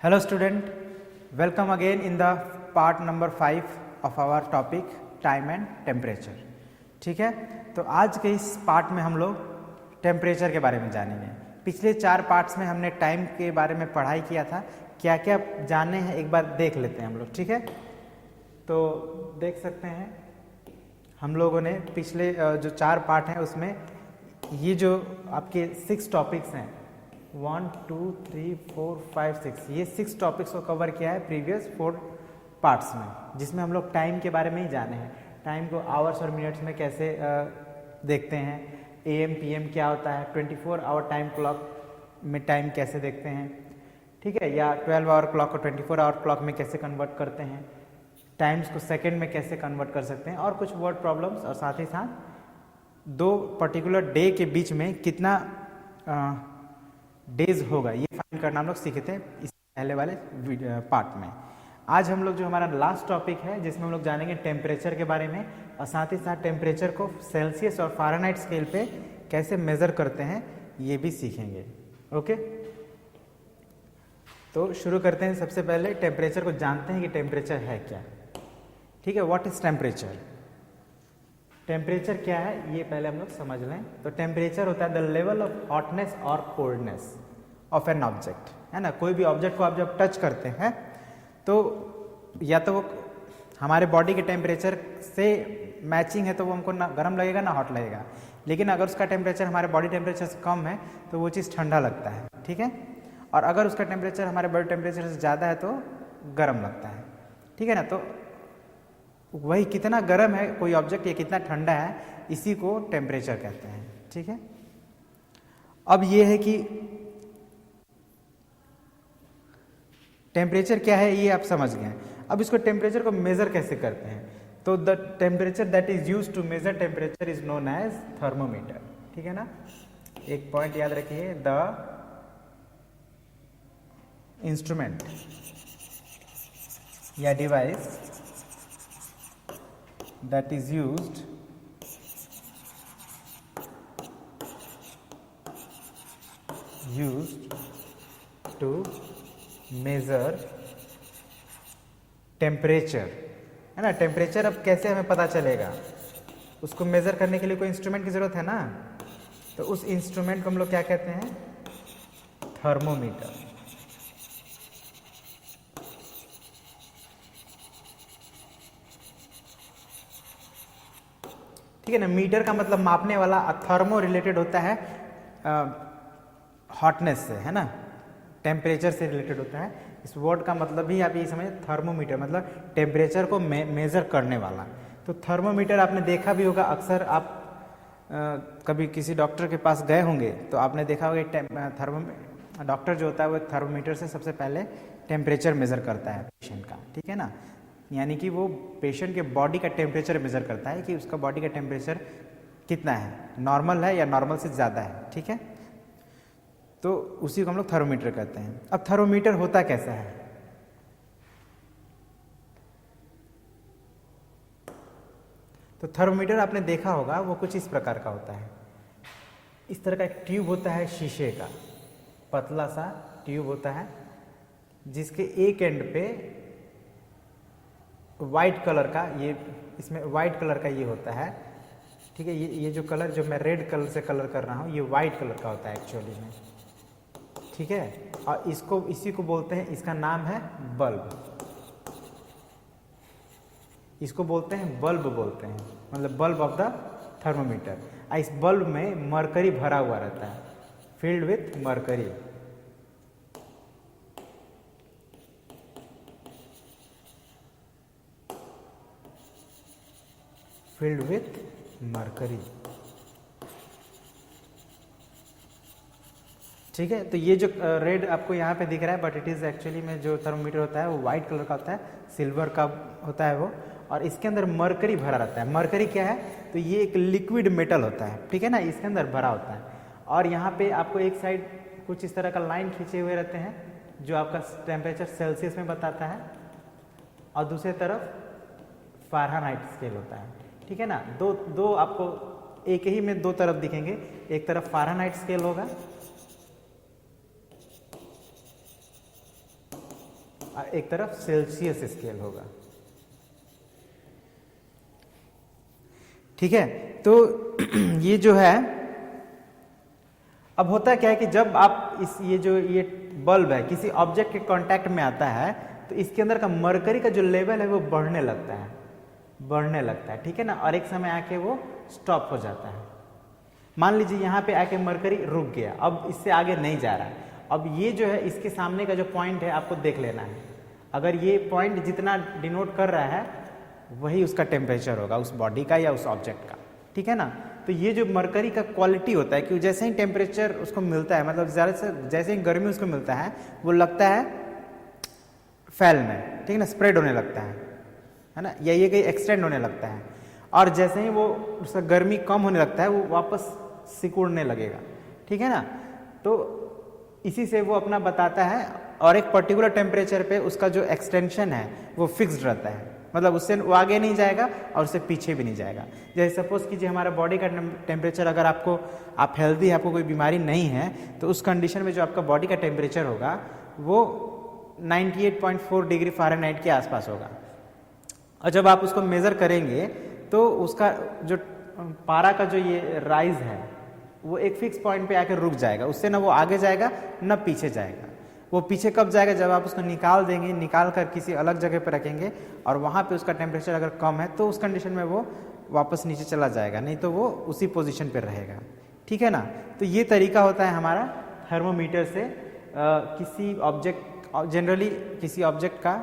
Hello student, welcome again in the part number 5 of our topic time and temperature। ठीक है, तो आज के इस पार्ट में हम लोग टेम्परेचर के बारे में जानेंगे। पिछले 4 पार्ट्स में हमने टाइम के बारे में पढ़ाई किया था, क्या क्या जाने हैं एक बार देख लेते हैं हम लोग। ठीक है, तो देख सकते हैं हम लोगों ने पिछले जो 4 पार्ट हैं उसमें ये जो आपके 6 टॉपिक्स हैं 1 2 3 4 5 6 ये 6 टॉपिक्स को कवर किया है प्रीवियस 4 पार्ट्स में, जिसमें हम लोग टाइम के बारे में ही जाने हैं। टाइम को आवर्स और मिनट्स में कैसे देखते हैं, AM PM क्या होता है, 24 आवर टाइम क्लॉक में टाइम कैसे देखते हैं, ठीक है, या 12 आवर क्लॉक को 24 आवर क्लॉक में कैसे कन्वर्ट करते हैं, टाइम्स को सेकेंड में कैसे कन्वर्ट कर सकते हैं, और कुछ वर्ड प्रॉब्लम्स, और साथ ही साथ 2 पर्टिकुलर डे के बीच में कितना डेज होगा ये फाइंड करना हम लोग सीखे थे इस पहले वाले पार्ट में। आज हम लोग जो हमारा लास्ट टॉपिक है जिसमें हम लोग जानेंगे टेम्परेचर के बारे में, और साथ ही साथ टेम्परेचर को सेल्सियस और फ़ारेनहाइट स्केल पे कैसे मेज़र करते हैं ये भी सीखेंगे। ओके, तो शुरू करते हैं। सबसे पहले टेम्परेचर को जानते हैं कि टेम्परेचर है क्या। ठीक है, व्हाट इज टेम्परेचर। टेम्परेचर क्या है ये पहले हम लोग समझ लें। तो टेम्परेचर होता है द लेवल ऑफ हॉटनेस और कोल्डनेस ऑफ एन ऑब्जेक्ट, है ना। कोई भी ऑब्जेक्ट को आप जब टच करते हैं तो या तो वो हमारे बॉडी के टेम्परेचर से मैचिंग है तो वो हमको ना गर्म लगेगा ना हॉट लगेगा, लेकिन अगर उसका टेम्परेचर हमारे बॉडी टेम्परेचर से कम है तो वो चीज़ ठंडा लगता है। ठीक है, और अगर उसका टेम्परेचर हमारे बॉडी टेम्परेचर से ज़्यादा है तो गर्म लगता है। ठीक है ना, तो वही कितना गर्म है कोई ऑब्जेक्ट या कितना ठंडा है इसी को टेम्परेचर कहते हैं। ठीक है, अब ये है कि टेम्परेचर क्या है ये आप समझ गए। अब इसको टेम्परेचर को मेजर कैसे करते हैं, तो the temperature that is used to measure temperature is known as thermometer. ठीक है ना, एक पॉइंट याद रखिए, द इंस्ट्रूमेंट या device that is used to measure temperature, है ना। टेम्परेचर अब कैसे हमें पता चलेगा, उसको मेजर करने के लिए कोई इंस्ट्रूमेंट की जरूरत है ना, तो उस इंस्ट्रूमेंट को हम लोग क्या कहते हैं, थर्मोमीटर। ठीक है ना, मीटर का मतलब मापने वाला, थर्मो रिलेटेड होता है हॉटनेस से, है ना, टेम्परेचर से रिलेटेड होता है। इस वर्ड का मतलब भी आप ये समझे, थर्मोमीटर मतलब टेम्परेचर को मेजर करने वाला। तो थर्मोमीटर आपने देखा भी होगा, अक्सर आप कभी किसी डॉक्टर के पास गए होंगे तो आपने देखा होगा डॉक्टर जो होता है वो थर्मोमीटर से सबसे पहले टेम्परेचर मेजर करता है पेशेंट का। ठीक है ना, यानी कि वो पेशेंट के बॉडी का टेम्परेचर मेजर करता है कि उसका बॉडी का टेम्परेचर कितना है, नॉर्मल है या नॉर्मल से ज़्यादा है। ठीक है, तो उसी को हम लोग थर्मोमीटर कहते हैं। अब थर्मोमीटर होता कैसा है, तो थर्मोमीटर आपने देखा होगा वो कुछ इस प्रकार का होता है। इस तरह का एक ट्यूब होता है, शीशे का पतला सा ट्यूब होता है, जिसके एक एंड पे वाइट कलर का, ये इसमें वाइट कलर का ये होता है। ठीक है, ये जो कलर जो मैं रेड कलर से कलर कर रहा हूँ ये वाइट कलर का होता है एक्चुअली में। ठीक है, और इसी को बोलते हैं, इसका नाम है बल्ब। इसको बोलते हैं बल्ब, बोलते हैं मतलब बल्ब ऑफ द थर्मोमीटर। इस बल्ब में मरकरी भरा हुआ रहता है, filled with mercury. Filled with mercury. ठीक है, तो ये जो रेड आपको यहाँ पे दिख रहा है, बट इट इज़ एक्चुअली में जो थर्मोमीटर होता है वो वाइट कलर का होता है, सिल्वर का होता है वो, और इसके अंदर मरकरी भरा रहता है। मरकरी क्या है, तो ये एक लिक्विड मेटल होता है। ठीक है ना, इसके अंदर भरा होता है, और यहाँ पे आपको एक साइड कुछ इस तरह का लाइन खींचे हुए रहते हैं जो आपका टेम्परेचर सेल्सियस में बताता है, और दूसरी तरफ फ़ारेनहाइट स्केल होता है। ठीक है ना, दो आपको एक ही में 2 तरफ दिखेंगे, एक तरफ फ़ारेनहाइट स्केल होगा एक तरफ सेल्सियस स्केल होगा। ठीक है, तो ये जो है, अब होता क्या है कि जब आप ये बल्ब है किसी ऑब्जेक्ट के कांटेक्ट में आता है तो इसके अंदर का मरकरी का जो लेवल है वो बढ़ने लगता है, ठीक है ना, और एक समय आके वो स्टॉप हो जाता है। मान लीजिए यहाँ पे आके मरकरी रुक गया, अब इससे आगे नहीं जा रहा है। अब ये जो है इसके सामने का जो पॉइंट है आपको देख लेना है, अगर ये पॉइंट जितना डिनोट कर रहा है वही उसका टेम्परेचर होगा उस बॉडी का या उस ऑब्जेक्ट का, ठीक है ना। तो ये जो मरकरी का क्वालिटी होता है कि जैसे ही टेम्परेचर उसको मिलता है, मतलब ज़्यादा से जैसे ही गर्मी उसको मिलता है वो लगता है फैलने, ठीक है ना, स्प्रेड होने लगता है ना, या ये कहीं एक्सटेंड होने लगता है, और जैसे ही वो उसका गर्मी कम होने लगता है वो वापस सिकुड़ने लगेगा, ठीक है ना। तो इसी से वो अपना बताता है, और एक पर्टिकुलर टेम्परेचर पे उसका जो एक्सटेंशन है वो फिक्स्ड रहता है, मतलब उससे वो आगे नहीं जाएगा और उससे पीछे भी नहीं जाएगा। जैसे सपोज कीजिए हमारा बॉडी का टेम्परेचर, अगर आप हेल्दी है, आपको कोई बीमारी नहीं है, तो उस कंडीशन में जो आपका बॉडी का टेम्परेचर होगा वो 98.4 डिग्री फ़ारेनहाइट के आसपास होगा। और जब आप उसको मेज़र करेंगे तो उसका जो पारा का जो ये राइज है वो एक फिक्स पॉइंट पे आकर रुक जाएगा, उससे ना वो आगे जाएगा ना पीछे जाएगा। वो पीछे कब जाएगा, जब आप उसको निकाल देंगे, निकाल कर किसी अलग जगह पर रखेंगे और वहाँ पे उसका टेम्परेचर अगर कम है तो उस कंडीशन में वो वापस नीचे चला जाएगा, नहीं तो वो उसी पोजीशन पर रहेगा, ठीक है ना। तो ये तरीका होता है हमारा थर्मोमीटर से किसी ऑब्जेक्ट, जनरली किसी ऑब्जेक्ट का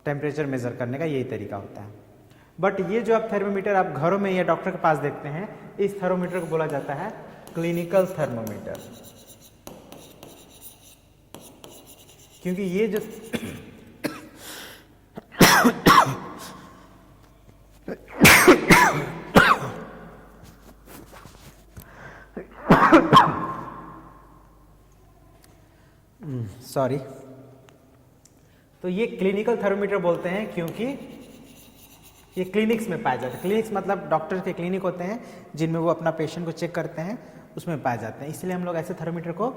टेम्परेचर मेज़र करने का यही तरीका होता है। बट ये जो आप थर्मोमीटर आप घरों में या डॉक्टर के पास देखते हैं, इस थर्मोमीटर को बोला जाता है क्लिनिकल थर्मोमीटर, क्योंकि ये जो सॉरी, तो ये क्लिनिकल थर्मोमीटर बोलते हैं क्योंकि ये क्लिनिक्स में पाए जाते हैं। क्लिनिक्स मतलब डॉक्टर के क्लिनिक होते हैं जिनमें वो अपना पेशेंट को चेक करते हैं, उसमें पाए जाते हैं, इसलिए हम लोग ऐसे थर्मोमीटर को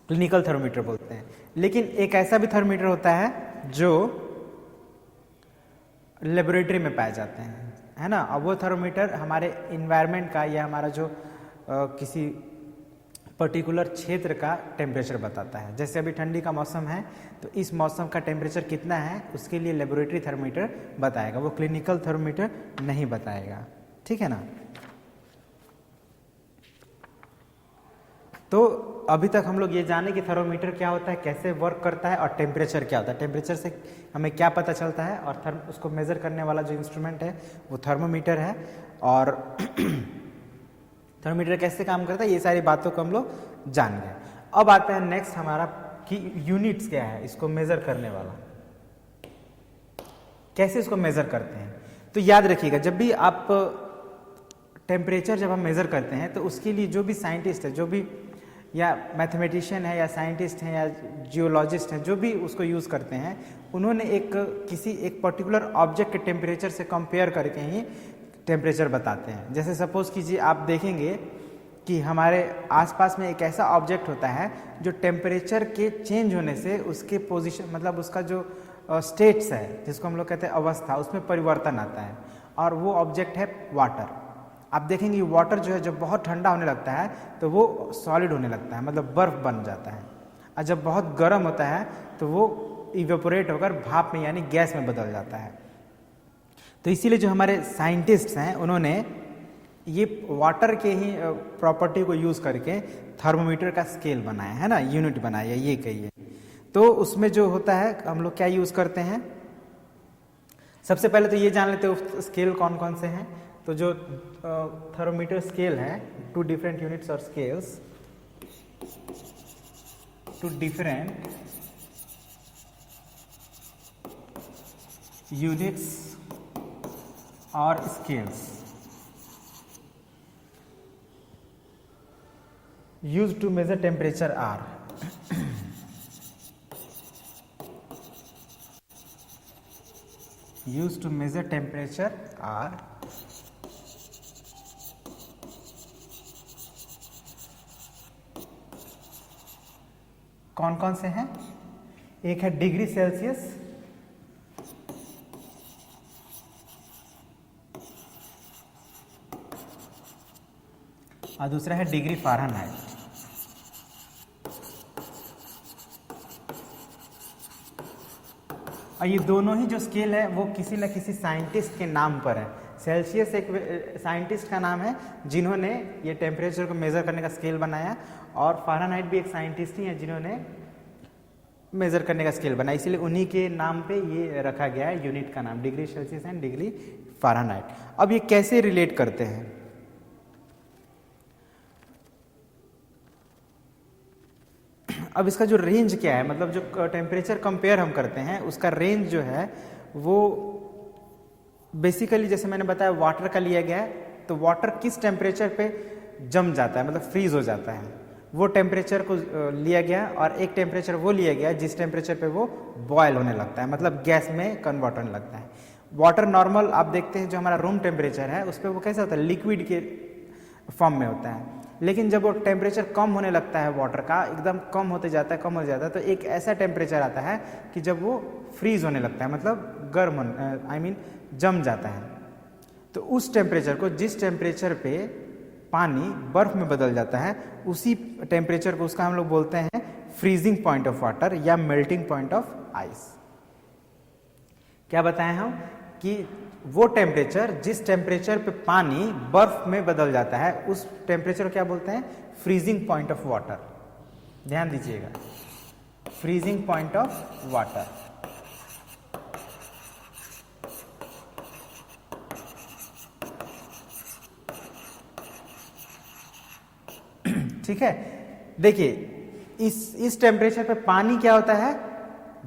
क्लिनिकल थर्मोमीटर बोलते हैं। लेकिन एक ऐसा भी थर्मोमीटर होता है जो लेबोरेटरी में पाए जाते हैं, है ना। अब वो थर्मोमीटर हमारे इन्वायरमेंट का या हमारा जो किसी पर्टिकुलर क्षेत्र का टेम्परेचर बताता है। जैसे अभी ठंडी का मौसम है तो इस मौसम का टेम्परेचर कितना है उसके लिए लेबोरेटरी थर्मोमीटर बताएगा, वो क्लिनिकल थर्मोमीटर नहीं बताएगा, ठीक है ना। तो अभी तक हम लोग ये जाने कि थर्मोमीटर क्या होता है, कैसे वर्क करता है, और टेम्परेचर क्या होता है, टेम्परेचर से हमें क्या पता चलता है, और उसको मेज़र करने वाला जो इंस्ट्रूमेंट है वो थर्मोमीटर है, और थर्मोमीटर कैसे काम करता है, ये सारी बातों को हम लोग जान गए। अब आता है नेक्स्ट हमारा कि यूनिट्स क्या है इसको मेज़र करने वाला, कैसे इसको मेज़र करते हैं। तो याद रखिएगा, जब भी आप टेम्परेचर जब हम मेज़र करते हैं तो उसके लिए जो भी साइंटिस्ट है, जो भी या मैथमेटिशियन है या साइंटिस्ट हैं या जियोलॉजिस्ट हैं, जो भी उसको यूज़ करते हैं, उन्होंने एक पर्टिकुलर ऑब्जेक्ट के टेम्परेचर से कंपेयर करके ही टेम्परेचर बताते हैं। जैसे सपोज कीजिए आप देखेंगे कि हमारे आसपास में एक ऐसा ऑब्जेक्ट होता है जो टेम्परेचर के चेंज होने से उसके पोजीशन, मतलब उसका जो स्टेट्स है जिसको हम लोग कहते हैं अवस्था, उसमें परिवर्तन आता है, और वो ऑब्जेक्ट है वाटर। आप देखेंगे वाटर जो है जब बहुत ठंडा होने लगता है तो वो सॉलिड होने लगता है, मतलब बर्फ बन जाता है, और जब बहुत गर्म होता है तो वो इवेपोरेट होकर भाप में यानी गैस में बदल जाता है। तो इसीलिए जो हमारे साइंटिस्ट्स हैं उन्होंने ये वाटर के ही प्रॉपर्टी को यूज़ करके थर्मोमीटर का स्केल बनाया है ना, यूनिट बनाया, ये कहिए। तो उसमें जो होता है हम लोग क्या यूज़ करते हैं, सबसे पहले तो ये जान लेते हो स्केल कौन कौन से हैं। तो जो थर्मोमीटर स्केल है, 2 डिफरेंट यूनिट्स और स्केल्स, 2 डिफरेंट यूनिट्स और scales used to measure temperature are used to measure temperature are कौन कौन से हैं, एक है डिग्री सेल्सियस और दूसरा है डिग्री फ़ारेनहाइट। और ये दोनों ही जो स्केल है वो किसी न किसी साइंटिस्ट के नाम पर है। सेल्सियस एक साइंटिस्ट का नाम है जिन्होंने ये टेम्परेचर को मेज़र करने का स्केल बनाया, और फ़ारेनहाइट भी एक साइंटिस्ट ही है जिन्होंने मेज़र करने का स्केल बनाया, इसलिए उन्हीं के नाम पे ये रखा गया है यूनिट का नाम, degree Celsius and degree Fahrenheit. अब ये कैसे रिलेट करते हैं? अब इसका जो रेंज क्या है, मतलब जो टेम्परेचर कंपेयर हम करते हैं उसका रेंज जो है वो बेसिकली जैसे मैंने बताया वाटर का लिया गया है, तो वाटर किस टेम्परेचर पे जम जाता है, मतलब फ्रीज हो जाता है, वो टेम्परेचर को लिया गया, और एक टेम्परेचर वो लिया गया जिस टेम्परेचर पे वो बॉयल होने लगता है, मतलब गैस में कन्वर्ट होने लगता है। वाटर नॉर्मल आप देखते हैं जो हमारा रूम टेम्परेचर है उस पर वो कैसा होता है, लिक्विड के फॉर्म में होता है। लेकिन जब वो टेम्परेचर कम होने लगता है वाटर का, एकदम कम होते जाता है, कम हो जाता है, तो एक ऐसा टेम्परेचर आता है कि जब वो फ्रीज होने लगता है, मतलब गर्म जम जाता है। तो उस टेम्परेचर को, जिस टेम्परेचर पे पानी बर्फ में बदल जाता है, उसी टेम्परेचर को उसका हम लोग बोलते हैं फ्रीजिंग पॉइंट ऑफ वाटर या मेल्टिंग पॉइंट ऑफ आइस। क्या बताएं हम कि वो टेम्परेचर जिस टेम्परेचर पे पानी बर्फ में बदल जाता है उस टेम्परेचर को क्या बोलते हैं, फ्रीजिंग पॉइंट ऑफ वाटर। ध्यान दीजिएगा, फ्रीजिंग पॉइंट ऑफ वाटर। ठीक है, देखिए इस टेम्परेचर पे पानी क्या होता है,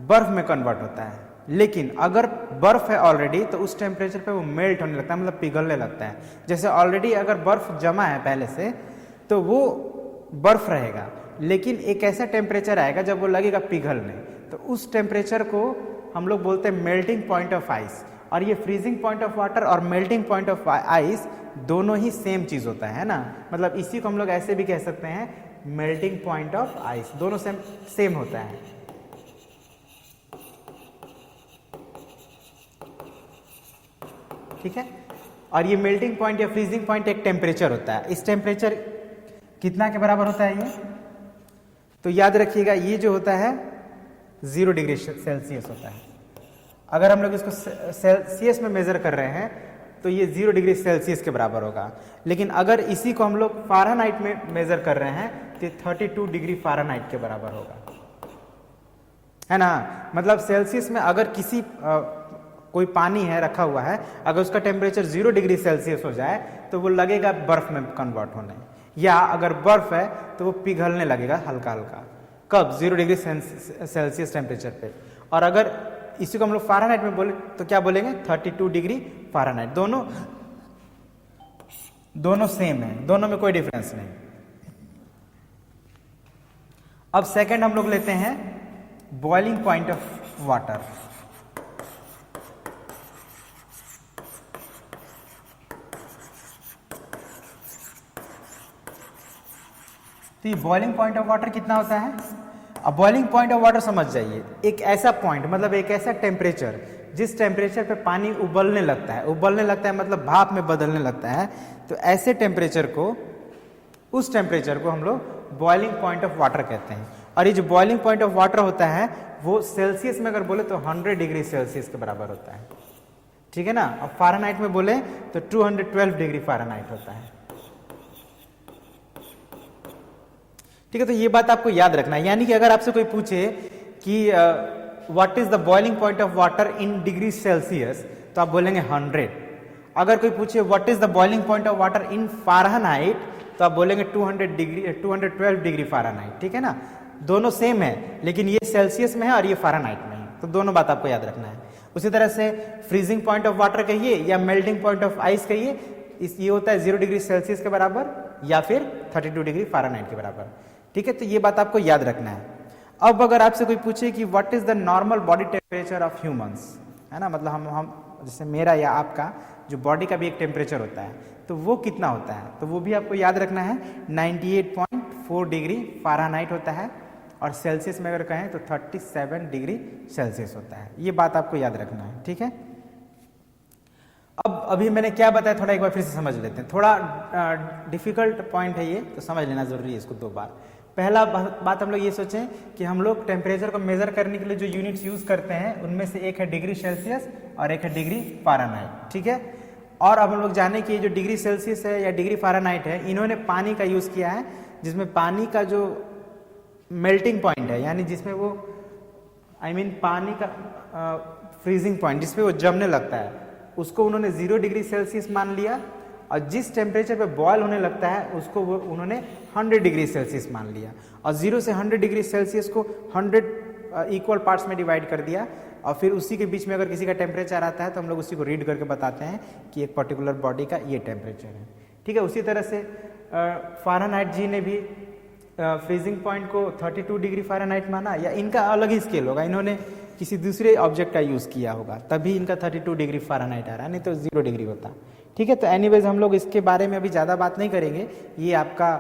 बर्फ में कन्वर्ट होता है। लेकिन अगर बर्फ है ऑलरेडी तो उस टेम्परेचर पे वो मेल्ट होने लगता है, मतलब पिघलने लगता है। जैसे ऑलरेडी अगर बर्फ जमा है पहले से तो वो बर्फ रहेगा, लेकिन एक ऐसा टेम्परेचर आएगा जब वो लगेगा पिघलने, तो उस टेम्परेचर को हम लोग बोलते हैं मेल्टिंग पॉइंट ऑफ आइस। और ये फ्रीजिंग पॉइंट ऑफ वाटर और मेल्टिंग पॉइंट ऑफ आइस दोनों ही सेम चीज होता है ना, मतलब इसी को हम लोग ऐसे भी कह सकते हैं मेल्टिंग पॉइंट ऑफ आइस, दोनों सेम होता है। ठीक है, और ये मेल्टिंग पॉइंट या फ्रीजिंग पॉइंट एक टेम्परेचर होता है। इस टेम्परेचर कितना के बराबर होता है ये, तो याद रखिएगा ये जो होता है 0 डिग्री सेल्सियस होता है। अगर हम लोग इसको सेल्सियस में मेजर कर रहे हैं तो ये 0 डिग्री सेल्सियस के बराबर होगा। लेकिन अगर इसी को हम लोग फ़ारेनहाइट में मेजर कर रहे हैं तो 32 डिग्री फ़ारेनहाइट के बराबर होगा, है ना। मतलब सेल्सियस में अगर किसी कोई पानी है रखा हुआ है, अगर उसका टेम्परेचर 0 डिग्री सेल्सियस हो जाए तो वो लगेगा बर्फ में कन्वर्ट होने, या अगर बर्फ है तो वो पिघलने लगेगा हल्का हल्का। कब, 0 डिग्री सेल्सियस टेम्परेचर पे। और अगर इसी को हम लोग फ़ारेनहाइट में बोले तो क्या बोलेंगे, 32 डिग्री फ़ारेनहाइट। दोनों सेम है, दोनों में कोई डिफरेंस नहीं। अब सेकंड हम लोग लेते हैं बॉइलिंग पॉइंट ऑफ वाटर। तो ये बॉइलिंग पॉइंट ऑफ वाटर कितना होता है। अब बॉइलिंग पॉइंट ऑफ वाटर समझ जाइए, एक ऐसा पॉइंट, मतलब एक ऐसा टेम्परेचर जिस टेम्परेचर पे पानी उबलने लगता है, मतलब भाप में बदलने लगता है, तो ऐसे टेम्परेचर को, उस टेम्परेचर को हम लोग बॉइलिंग पॉइंट ऑफ वाटर कहते हैं। और ये जो बॉइलिंग पॉइंट ऑफ वाटर होता है वो सेल्सियस में अगर बोले तो 100 डिग्री सेल्सियस के बराबर होता है, ठीक है ना। अब फ़ारेनहाइट में बोले तो 212 डिग्री फ़ारेनहाइट होता है, ठीक है। तो ये बात आपको याद रखना है, यानी कि अगर आपसे कोई पूछे कि what is the boiling point of water in degree Celsius, तो आप बोलेंगे 100। अगर कोई पूछे what is the boiling point of water in Fahrenheit, तो आप बोलेंगे 212 डिग्री फ़ारेनहाइट, ठीक है ना। दोनों सेम है, लेकिन ये सेल्सियस में है और ये फ़ारेनहाइट में है, तो दोनों बात आपको याद रखना है। उसी तरह से फ्रीजिंग पॉइंट ऑफ वाटर कहिए या मेल्टिंग पॉइंट ऑफ आइस कहिए, ये होता है 0 डिग्री सेल्सियस के बराबर या फिर 32 डिग्री फ़ारेनहाइट के बराबर, ठीक है। तो ये बात आपको याद रखना है। अब अगर आपसे कोई पूछे कि what is the normal body temperature of humans, है ना, मतलब हम जैसे मेरा या आपका जो बॉडी का भी एक टेम्परेचर होता है, तो वो कितना होता है, तो वो भी आपको याद रखना है 98.4 डिग्री फ़ारेनहाइट होता है। और सेल्सियस में अगर कहें तो 37 डिग्री सेल्सियस होता है। ये बात आपको याद रखना है, ठीक है। अब अभी मैंने क्या बताया थोड़ा एक बार फिर से समझ लेते हैं। थोड़ा डिफिकल्ट पॉइंट है ये, तो समझ लेना जरूरी है इसको दो बार। पहला बात हम लोग ये सोचें कि हम लोग टेम्परेचर को मेजर करने के लिए जो यूनिट्स यूज करते हैं उनमें से एक है डिग्री सेल्सियस और एक है डिग्री फ़ारेनहाइट, ठीक है। और अब हम लोग जाने कि ये जो डिग्री सेल्सियस है या डिग्री फ़ारेनहाइट है, इन्होंने पानी का यूज़ किया है, जिसमें पानी का जो मेल्टिंग पॉइंट है, यानी जिसमें वो पानी का फ्रीजिंग पॉइंट जिसमें वो जमने लगता है, उसको उन्होंने 0 डिग्री सेल्सियस मान लिया। और जिस टेम्परेचर पे बॉयल होने लगता है उसको वो उन्होंने 100 डिग्री सेल्सियस मान लिया। और 0 से 100 डिग्री सेल्सियस को 100 इक्वल पार्ट्स में डिवाइड कर दिया। और फिर उसी के बीच में अगर किसी का टेम्परेचर आता है तो हम लोग उसी को रीड करके बताते हैं कि एक पर्टिकुलर बॉडी का ये टेम्परेचर है, ठीक है। उसी तरह से फ़ारेनहाइट जी ने भी फ्रीजिंग पॉइंट को 32 डिग्री फ़ारेनहाइट माना, या इनका अलग ही स्केल होगा, इन्होंने किसी दूसरे ऑब्जेक्ट का यूज़ किया होगा, तभी इनका 32 डिग्री फ़ारेनहाइट आ रहा है, नहीं तो 0 डिग्री होता, ठीक है। तो एनीवेज हम लोग इसके बारे में अभी ज़्यादा बात नहीं करेंगे, ये आपका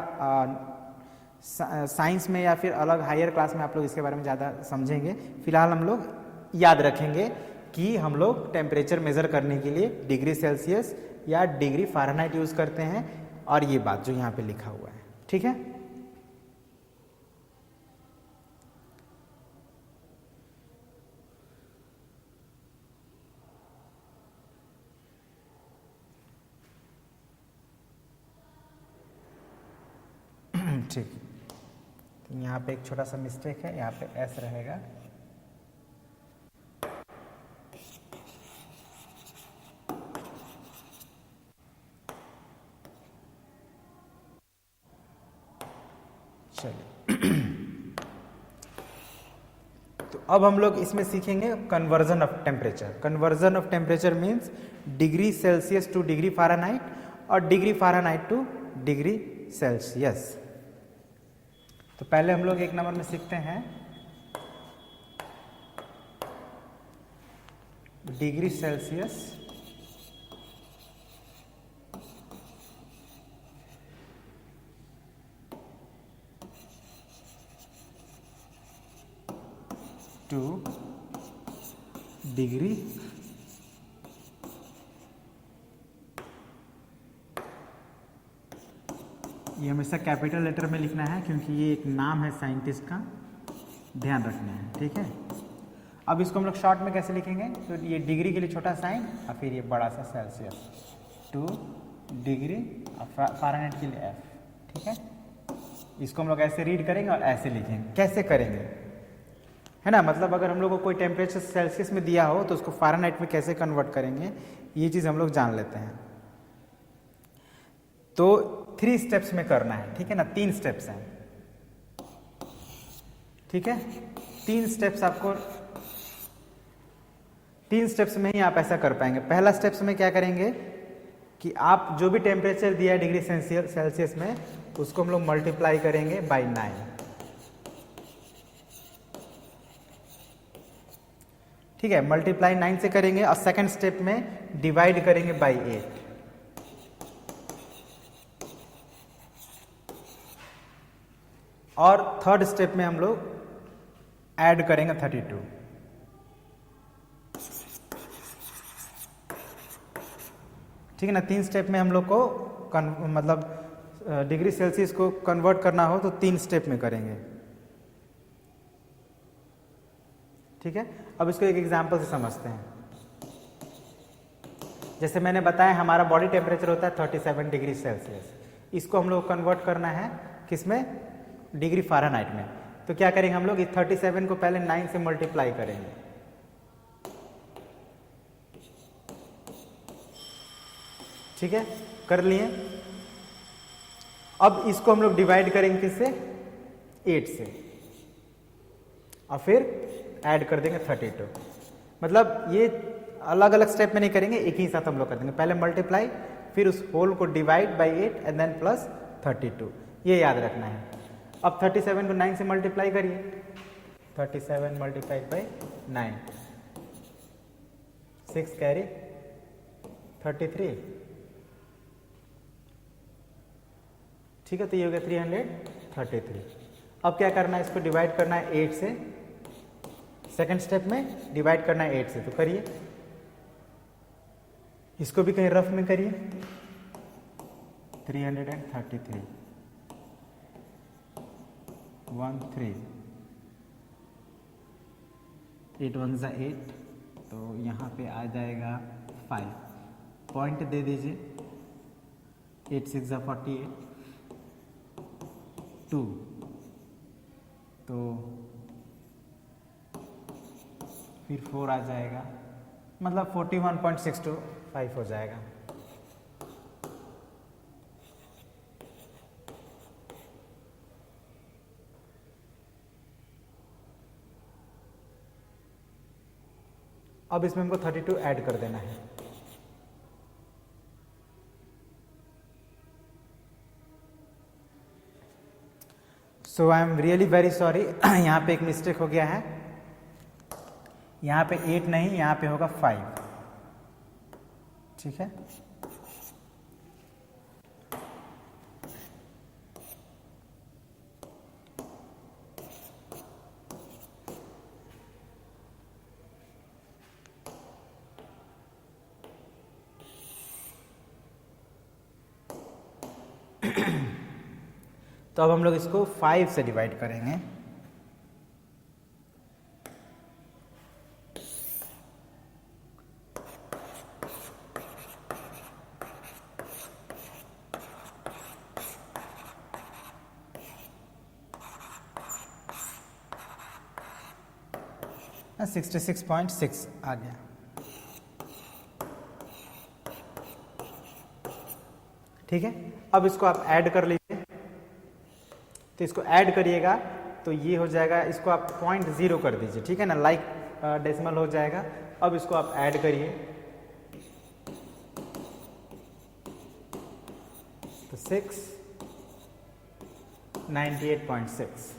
साइंस में या फिर अलग हायर क्लास में आप लोग इसके बारे में ज़्यादा समझेंगे। फिलहाल हम लोग याद रखेंगे कि हम लोग टेम्परेचर मेज़र करने के लिए डिग्री सेल्सियस या डिग्री फ़ारेनहाइट यूज़ करते हैं, और ये बात जो यहाँ पे लिखा हुआ है, ठीक है। ठीक, तो यहाँ पे एक छोटा सा मिस्टेक है, यहाँ पे एस रहेगा। चलिए तो अब हम लोग इसमें सीखेंगे conversion of temperature. Conversion of temperature means degree Celsius to degree Fahrenheit और degree Fahrenheit to degree Celsius. तो पहले हम लोग एक नंबर में सीखते हैं डिग्री सेल्सियस टू डिग्री ये हमेशा कैपिटल लेटर में लिखना है क्योंकि ये एक नाम है साइंटिस्ट का, ध्यान रखना है, ठीक है। अब इसको हम लोग शॉर्ट में कैसे लिखेंगे, तो ये डिग्री के लिए छोटा साइन और फिर ये बड़ा सा सेल्सियस, 2 डिग्री फ़ारेनहाइट के लिए एफ, ठीक है। इसको हम लोग ऐसे रीड करेंगे और ऐसे लिखेंगे। कैसे करेंगे, है ना, मतलब अगर हम लोग को कोई टेम्परेचर सेल्सियस में दिया हो तो उसको फ़ारेनहाइट में कैसे कन्वर्ट करेंगे, ये चीज़ हम लोग जान लेते हैं। तो 3 स्टेप्स में करना है, ठीक है ना, 3 स्टेप्स हैं, ठीक है। 3 स्टेप्स आपको 3 स्टेप्स में ही आप ऐसा कर पाएंगे। पहला स्टेप्स में क्या करेंगे कि आप जो भी टेम्परेचर दिया है डिग्री सेल्सियस में उसको हम लोग मल्टीप्लाई करेंगे बाई 9, ठीक है। मल्टीप्लाई 9 से करेंगे और सेकंड स्टेप में डिवाइड करेंगे बाई 8, और थर्ड स्टेप में हम लोग ऐड करेंगे 32, ठीक है ना। 3 स्टेप में हम लोग को मतलब डिग्री सेल्सियस को कन्वर्ट करना हो तो 3 स्टेप में करेंगे, ठीक है। अब इसको एक एग्जांपल से समझते हैं। जैसे मैंने बताया हमारा बॉडी टेम्परेचर होता है 37 डिग्री सेल्सियस, इसको हम लोग कन्वर्ट करना है किसमें, डिग्री फ़ारेनहाइट में। तो क्या करेंगे हम लोग, इस 37 को पहले 9 से मल्टीप्लाई करेंगे, ठीक है, कर लिए। अब इसको हम लोग डिवाइड करेंगे किससे, 8 से, और फिर ऐड कर देंगे 32। मतलब ये अलग अलग स्टेप में नहीं करेंगे, एक ही साथ हम लोग कर देंगे, पहले मल्टीप्लाई फिर उस होल को divide by 8 and then plus 32, ये याद रखना है। अब 37 को 9 से मल्टीप्लाई करिए, 37 मल्टीप्लाइड बाई 9, 6 कैरी 33, ठीक है। तो ये हो गया 333। अब क्या करना है, इसको डिवाइड करना है 8 से, सेकंड स्टेप में डिवाइड करना है 8 से, तो करिए, इसको भी कहीं रफ में करिए। 333 1 3 8 1 ज़ा 8, तो यहाँ पे आ जाएगा 5, पॉइंट दे दीजिए। 8 6 ज़ा 48 2, तो फिर 4 आ जाएगा, मतलब 41.625 हो जाएगा। अब इसमें हमको 32 ऐड कर देना है। So I am really very sorry, यहाँ पे एक मिस्टेक हो गया है, यहाँ पे 8 नहीं, यहाँ पे होगा 5, ठीक है। तो अब हम लोग इसको 5 से डिवाइड करेंगे। ना 66.6 आ गया। ठीक है, अब इसको आप ऐड कर लीजिए, तो इसको ऐड करिएगा तो ये हो जाएगा, इसको आप 0.0 कर दीजिए, ठीक है ना, लाइक डेसिमल हो जाएगा। अब इसको आप ऐड करिए, तो 698.6।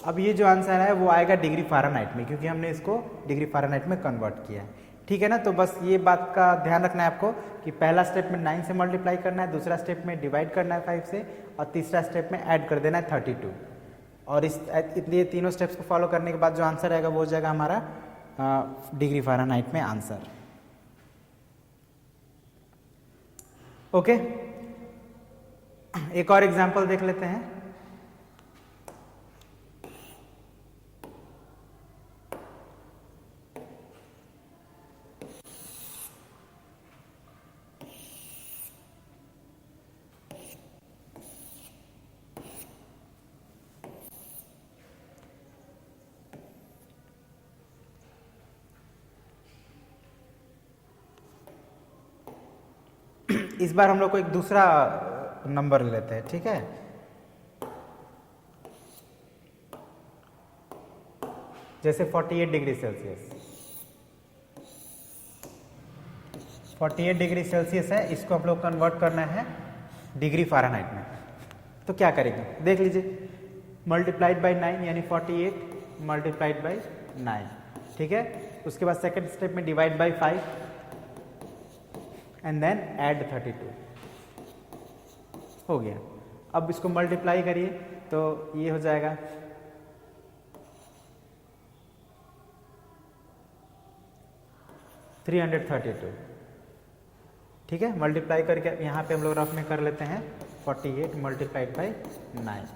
अब ये जो आंसर है वो आएगा डिग्री फ़ारेनहाइट में, क्योंकि हमने इसको डिग्री फ़ारेनहाइट में कन्वर्ट किया है, ठीक है ना। तो बस ये बात का ध्यान रखना है आपको कि पहला स्टेप में 9 से मल्टीप्लाई करना है, दूसरा स्टेप में डिवाइड करना है 5 से, और तीसरा स्टेप में ऐड कर देना है 32। और इसलिए तीनों स्टेप्स को फॉलो करने के बाद जो आंसर आएगा वो हो जाएगा हमारा डिग्री फ़ारेनहाइट में आंसर। ओके, एक और एग्जाम्पल देख लेते हैं। इस बार हम लोग को एक दूसरा नंबर लेते हैं, ठीक है। जैसे 48 डिग्री सेल्सियस, 48 डिग्री सेल्सियस है, इसको हम लोग कन्वर्ट करना है डिग्री फ़ारेनहाइट में। तो क्या करेंगे देख लीजिए, मल्टीप्लाइड बाई 9 यानी 48 मल्टीप्लाइड बाई 9, ठीक है। उसके बाद सेकंड स्टेप में divide by 5 and then add 32 हो गया। अब इसको मल्टीप्लाई करिए तो ये हो जाएगा 332, ठीक है। मल्टीप्लाई करके यहाँ पे हम लोग रफ में कर लेते हैं 48 मल्टीप्लाइड बाई 9,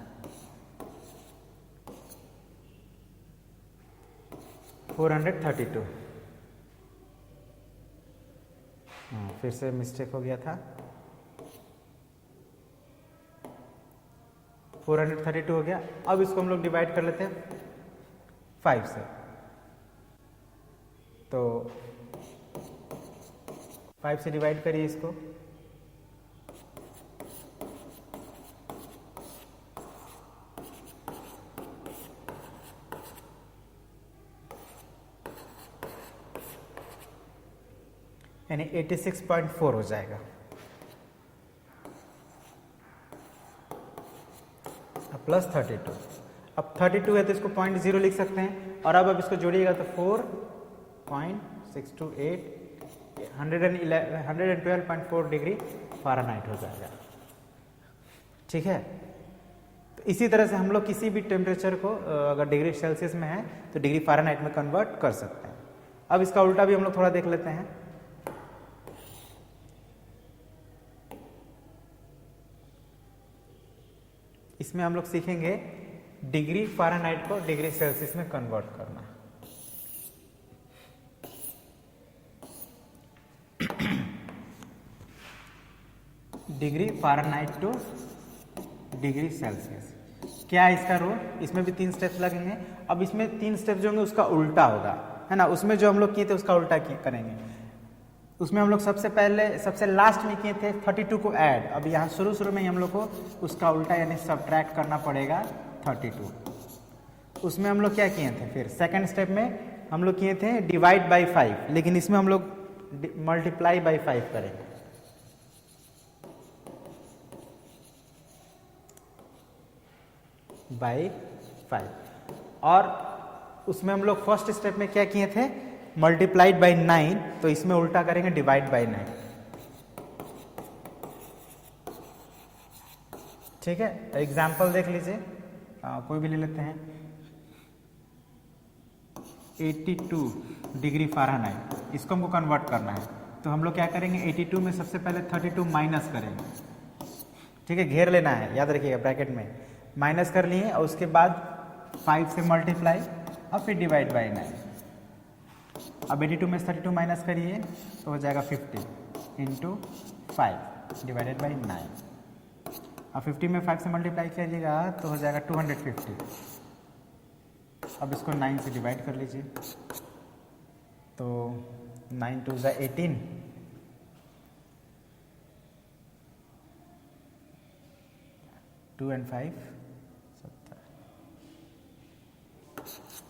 432। फिर से मिस्टेक हो गया था, 432 हो गया। अब इसको हम लोग डिवाइड कर लेते हैं 5 से, तो 5 से डिवाइड करिए इसको, यानी 86.4 हो जाएगा। अब प्लस 32, अब 32 है तो इसको 0.0 लिख सकते हैं, और अब इसको जोड़िएगा तो 4.628 112.4 डिग्री फ़ारेनहाइट हो जाएगा, ठीक है। तो इसी तरह से हम लोग किसी भी टेम्परेचर को अगर डिग्री सेल्सियस में है तो डिग्री फ़ारेनहाइट में कन्वर्ट कर सकते हैं। अब इसका उल्टा भी हम लोग थोड़ा देख लेते हैं। इसमें हम लोग सीखेंगे डिग्री फ़ारेनहाइट को डिग्री सेल्सियस में कन्वर्ट करना। Degree Fahrenheit to degree Celsius, क्या है इसका रूल? इसमें भी 3 स्टेप्स लगेंगे। अब इसमें 3 स्टेप जो होंगे उसका उल्टा होगा, है ना। उसमें जो हम लोग किए थे उसका उल्टा करेंगे। उसमें हम लोग सबसे लास्ट में किए थे 32 को ऐड। अब यहाँ शुरू में ही हम लोग को उसका उल्टा यानी सब्ट्रैक्ट करना पड़ेगा 32। उसमें हम लोग क्या किए थे? फिर सेकेंड स्टेप में हम लोग किए थे डिवाइड बाई 5, लेकिन इसमें हम लोग मल्टीप्लाई बाई 5 करेंगे। बाई 5। और उसमें हम लोग फर्स्ट स्टेप में क्या किए थे? मल्टीप्लाइड बाई 9, तो इसमें उल्टा करेंगे डिवाइड बाई 9। ठीक है, एग्जाम्पल देख लीजिए, कोई भी ले लेते हैं। 82 डिग्री फ़ारेनहाइट, इसको हमको कन्वर्ट करना है। तो हम लोग क्या करेंगे? 82 में सबसे पहले 32 माइनस करेंगे। ठीक है, घेर लेना है, याद रखिएगा, ब्रैकेट में माइनस कर लिए और उसके बाद 5 से मल्टीप्लाई और फिर डिवाइड बाई 9। अब 82 में 32 माइनस करिए तो हो जाएगा 50 इंटू 5 डिवाइडेड बाई 9। अब 50 में 5 से मल्टीप्लाई कीजिएगा तो हो जाएगा 250। अब इसको 9 से डिवाइड कर लीजिए तो 9 2 ज़ा 18, 2 and 5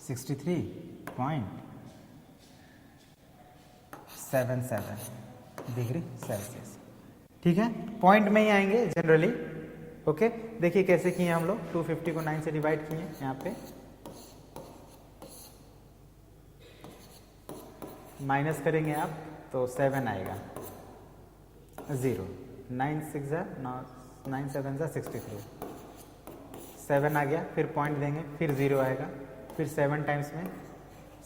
63.77 डिग्री सेल्सियस। ठीक है, पॉइंट में ही आएंगे जनरली। ओके, देखिए कैसे किए हम लोग। 250 को 9 से डिवाइड किए, यहाँ पे माइनस करेंगे आप तो 7 आएगा, 0। 9 6 9 7 63, 7 आ गया। फिर पॉइंट देंगे, फिर 0 आएगा, फिर 7 टाइम्स में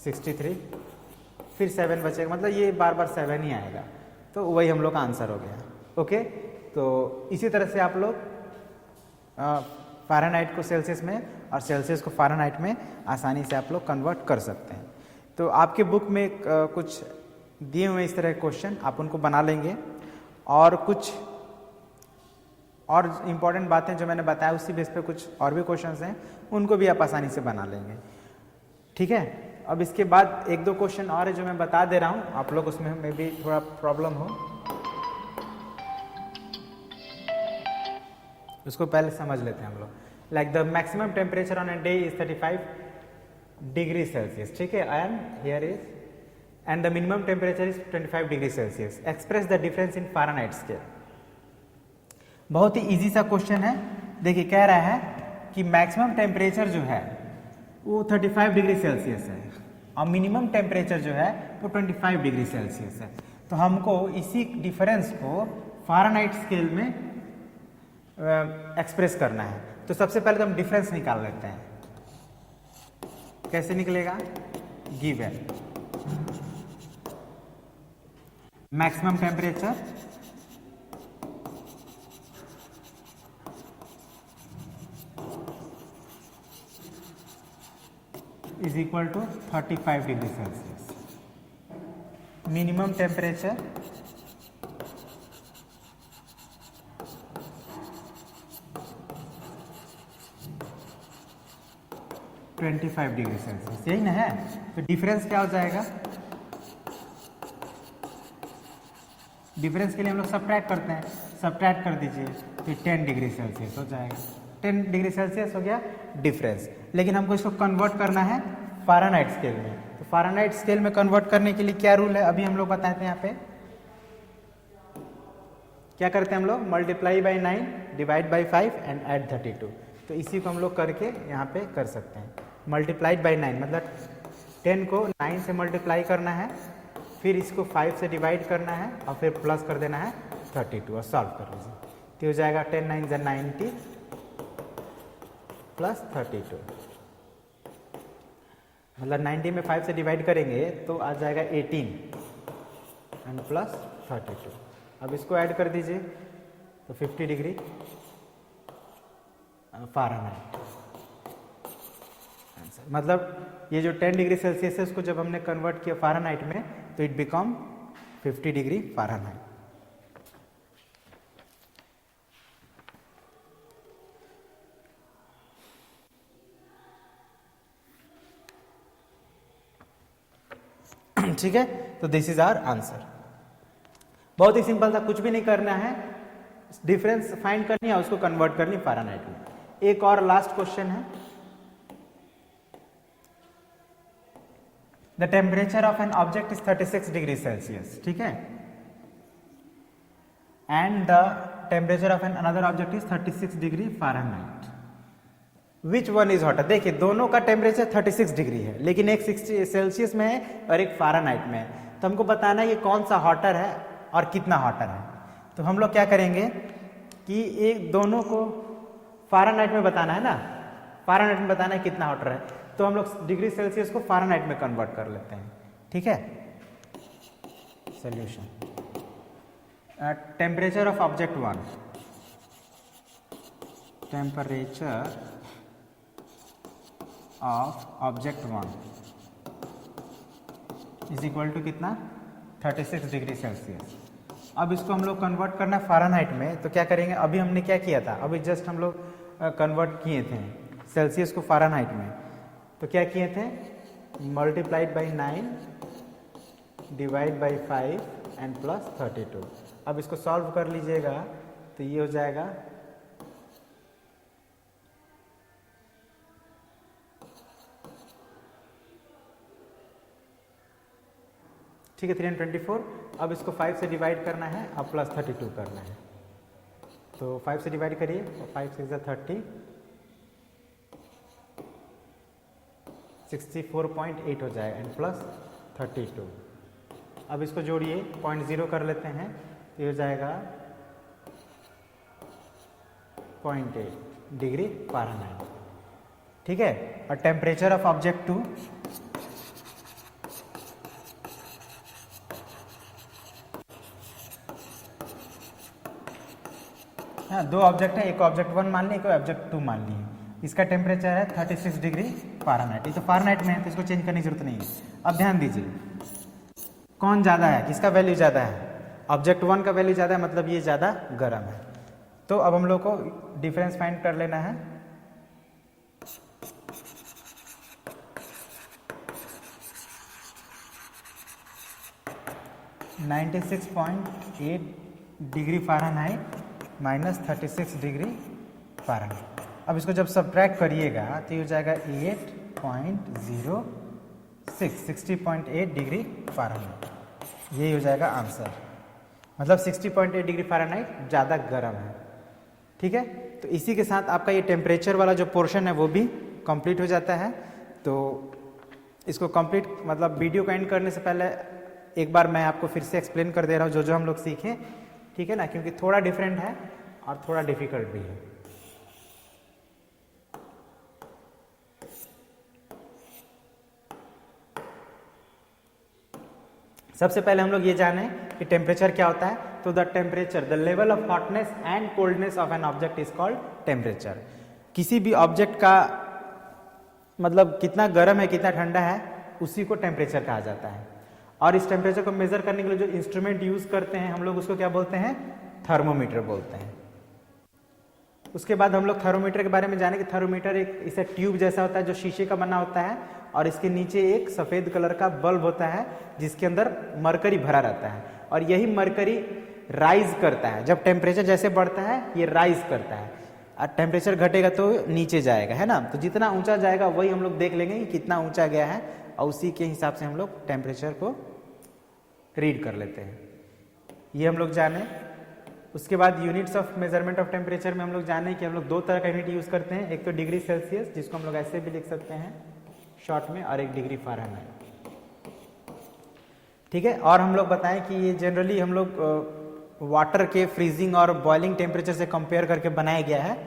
63, फिर 7 बचेगा, मतलब ये बार बार 7 ही आएगा। तो वही हम लोग का आंसर हो गया। ओके, तो इसी तरह से आप लोग फ़ारेनहाइट को सेल्सियस में और सेल्सियस को फ़ारेनहाइट में आसानी से आप लोग कन्वर्ट कर सकते हैं। तो आपके बुक में कुछ दिए हुए इस तरह के क्वेश्चन, आप उनको बना लेंगे और कुछ और इम्पॉर्टेंट बातें जो मैंने बताया उसी बेस पे कुछ और भी क्वेश्चंस हैं, उनको भी आप आसानी से बना लेंगे। ठीक है, अब इसके बाद 1-2 क्वेश्चन और है जो मैं बता दे रहा हूँ, आप लोग उसमें में भी थोड़ा प्रॉब्लम हो, उसको पहले समझ लेते हैं हम लोग। Like the maximum temperature on a day is 35 degree Celsius. ठीक है, and here is and the minimum temperature is 25 degree Celsius. Express the difference in Fahrenheit scale. बहुत ही इजी सा क्वेश्चन है। देखिए, कह रहा है कि मैक्सिमम टेम्परेचर जो है वो 35 डिग्री सेल्सियस है और मिनिमम टेम्परेचर जो है वो 25 डिग्री सेल्सियस है। तो हमको इसी डिफरेंस को फ़ारेनहाइट स्केल में एक्सप्रेस करना है। तो सबसे पहले तो हम डिफरेंस निकाल लेते हैं। कैसे निकलेगा? Given maximum temperature is equal to 35 degree Celsius. Minimum temperature (25 degree Celsius), यही ना है। तो डिफरेंस क्या हो जाएगा? डिफरेंस के लिए हम लोग सब्ट्रैक्ट करते हैं, सब्ट्रैक्ट कर दीजिए तो 10 डिग्री सेल्सियस हो जाएगा। 10 डिग्री सेल्सियस हो गया डिफरेंस। लेकिन हमको इसको कन्वर्ट करना है फ़ारेनहाइट स्केल में। तो फ़ारेनहाइट स्केल में कन्वर्ट करने के लिए क्या रूल है अभी हम लोग बताए थे। यहाँ पे क्या करते हैं हम लोग? Multiply by 9 divide by 5 and add 32। तो इसी को हम लोग करके यहाँ पे कर सकते हैं। मल्टीप्लाइड बाई 9 मतलब 10 को 9 से मल्टीप्लाई करना है, फिर इसको 5 से डिवाइड करना है और फिर प्लस कर देना है 32 और सॉल्व कर लीजिए। तो हो जाएगा 10 9 × 90 प्लस 32, मतलब 90 में 5 से डिवाइड करेंगे तो आ जाएगा 18 एंड प्लस 32। अब इसको ऐड कर दीजिए तो 50 डिग्री फ़ारेनहाइट आंसर। मतलब ये जो 10 डिग्री सेल्सियस है उसको जब हमने कन्वर्ट किया फ़ारेनहाइट में तो इट बिकम 50 डिग्री फ़ारेनहाइट। ठीक है, तो दिस इज आवर आंसर। बहुत ही सिंपल था, कुछ भी नहीं करना है, डिफरेंस फाइंड करनी है, उसको कन्वर्ट करनी फ़ारेनहाइट में। एक और लास्ट क्वेश्चन है, the temperature of an object is 36 degree Celsius, ठीक है, and the temperature of an another object is 36 degree Fahrenheit, which one is hotter. देखिए दोनों का टेम्परेचर 36 डिग्री है, लेकिन एक 60 सेल्सियस में है और एक फ़ारेनहाइट में है, तो हमको बताना है ये कौन सा हॉटर है और कितना हॉटर है। तो हम लोग क्या करेंगे कि एक दोनों को फ़ारेनहाइट में बताना है ना, फ़ारेनहाइट में बताना है कितना हॉटर है, तो हम लोग डिग्री सेल्सियस को फ़ारेनहाइट में कन्वर्ट कर लेते हैं, ठीक है। Solution, temperature of object 1, temperature of object 1 is equal to कितना, 36 डिग्री सेल्सियस। अब इसको हम लोग कन्वर्ट करना है फ़ारेनहाइट में, तो क्या करेंगे, अभी हमने क्या किया था, अभी जस्ट हम लोग कन्वर्ट किए थे सेल्सियस को फ़ारेनहाइट में, तो क्या किए थे, multiplied by 9 divide by 5 and plus 32। अब इसको सॉल्व कर लीजिएगा तो ये हो जाएगा ठीक है 324। अब इसको 5 से डिवाइड करना है, अब प्लस 32 करना है, तो 5 से डिवाइड करिए, 5 6 30, 64.8 हो जाएगा एंड प्लस 32। अब इसको जोड़िए, 0.0 कर लेते हैं, तो ये हो जाएगा 0.8 डिग्री फ़ारेनहाइट, ठीक है। और टेम्परेचर ऑफ ऑब्जेक्ट 2, हाँ दो ऑब्जेक्ट है, एक ऑब्जेक्ट 1 मान ली, एक ऑब्जेक्ट 2 मान ली, इसका टेम्परेचर है 36 डिग्री फ़ारेनहाइट। ये तो फ़ारेनहाइट में है तो इसको चेंज करने की जरूरत नहीं है। अब ध्यान दीजिए कौन ज़्यादा है, किसका वैल्यू ज़्यादा है, ऑब्जेक्ट 1 का वैल्यू ज़्यादा है, मतलब ये ज़्यादा गर्म है। तो अब हम लोग को डिफरेंस फाइंड कर लेना है, (96.8 degree Fahrenheit minus 36 degree Fahrenheit. अब इसको जब सब्ट्रैक्ट करिएगा तो ये हो जाएगा 8.06 60.8 डिग्री फ़ारेनहाइट, यही हो जाएगा आंसर। मतलब 60.8 डिग्री फ़ारेनहाइट ज़्यादा गर्म है, ठीक है। तो इसी के साथ आपका ये टेम्परेचर वाला जो पोर्शन है वो भी कंप्लीट हो जाता है। तो इसको कंप्लीट मतलब वीडियो को एंड करने से पहले एक बार मैं आपको फिर से एक्सप्लेन कर दे रहा हूँ जो हम लोग सीखे, ठीक है ना, क्योंकि थोड़ा डिफरेंट है और थोड़ा डिफिकल्ट भी है। सबसे पहले हम लोग ये जाने कि टेम्परेचर क्या होता है। तो the temperature, the level of hotness and coldness of an object is called temperature. किसी भी ऑब्जेक्ट का मतलब कितना गर्म है कितना ठंडा है उसी को टेम्परेचर कहा जाता है। और इस टेम्परेचर को मेजर करने के लिए जो इंस्ट्रूमेंट यूज करते हैं हम लोग उसको क्या बोलते हैं, थर्मोमीटर बोलते हैं। उसके बाद हम लोग थर्मोमीटर के बारे में जाने कि थर्मोमीटर एक इसे ट्यूब जैसा होता है जो शीशे का बना होता है और इसके नीचे एक सफ़ेद कलर का बल्ब होता है जिसके अंदर मरकरी भरा रहता है और यही मरकरी राइज करता है। जब टेम्परेचर जैसे बढ़ता है ये राइज करता है और टेम्परेचर घटेगा तो नीचे जाएगा, है ना। तो जितना ऊंचा जाएगा वही हम लोग देख लेंगे कि कितना ऊंचा गया है और उसी के हिसाब से हम लोग टेम्परेचर को रीड कर लेते हैं। ये हम लोग जाने। उसके बाद units of measurement of temperature में हम लोग जाने कि हम लोग दो तरह का यूनिट यूज़ करते हैं, एक तो डिग्री सेल्सियस जिसको हम लोग ऐसे भी लिख सकते हैं शॉर्ट में, और एक डिग्री फ़ारेनहाइट, ठीक है। और हम लोग बताएं कि ये जनरली हम लोग वाटर के फ्रीजिंग और बॉइलिंग टेम्परेचर से कंपेयर करके बनाया गया है,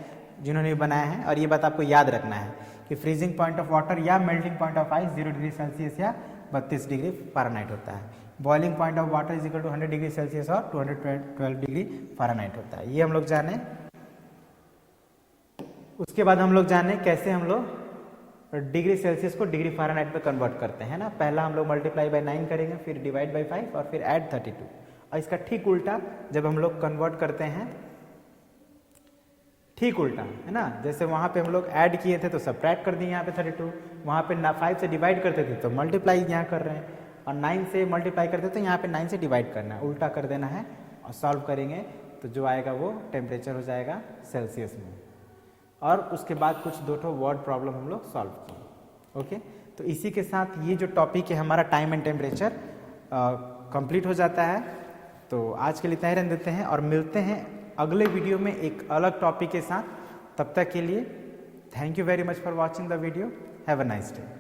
जिन्होंने बनाया है। और ये बात आपको याद रखना है कि फ्रीजिंग पॉइंट ऑफ वाटर या melting point of ice 0 degree Celsius या 32 डिग्री फ़ारेनहाइट होता है। Boiling point of water is equal to 100 degree Celsius और 212 डिग्री फ़ारेनहाइट होता है। ये हम लोग जाने। उसके बाद हम लोग जाने कैसे हम लोग डिग्री सेल्सियस को डिग्री फ़ारेनहाइट में कन्वर्ट करते हैं ना। पहला हम लोग मल्टीप्लाई बाय 9 करेंगे, फिर डिवाइड बाय 5 और फिर ऐड 32। और इसका ठीक उल्टा जब हम लोग कन्वर्ट करते हैं, ठीक उल्टा है ना, जैसे वहाँ पे हम लोग ऐड किए थे तो सब्ट्रैक्ट कर दिए यहाँ पे 32, वहाँ पे 5 से डिवाइड करते थे तो मल्टीप्लाई यहाँ कर रहे हैं, और 9 से मल्टीप्लाई करते तो यहाँ पे 9 से डिवाइड करना है, उल्टा कर देना है। और सॉल्व करेंगे तो जो आएगा वो टेम्परेचर हो जाएगा सेल्सियस में। और उसके बाद कुछ 2 वर्ड प्रॉब्लम हम लोग सॉल्व किए। ओके, तो इसी के साथ ये जो टॉपिक है हमारा टाइम एंड टेम्परेचर कंप्लीट हो जाता है। तो आज के लिए इतना ही रहने देते हैं और मिलते हैं अगले वीडियो में एक अलग टॉपिक के साथ। तब तक के लिए thank you very much for watching the video. Have a nice day.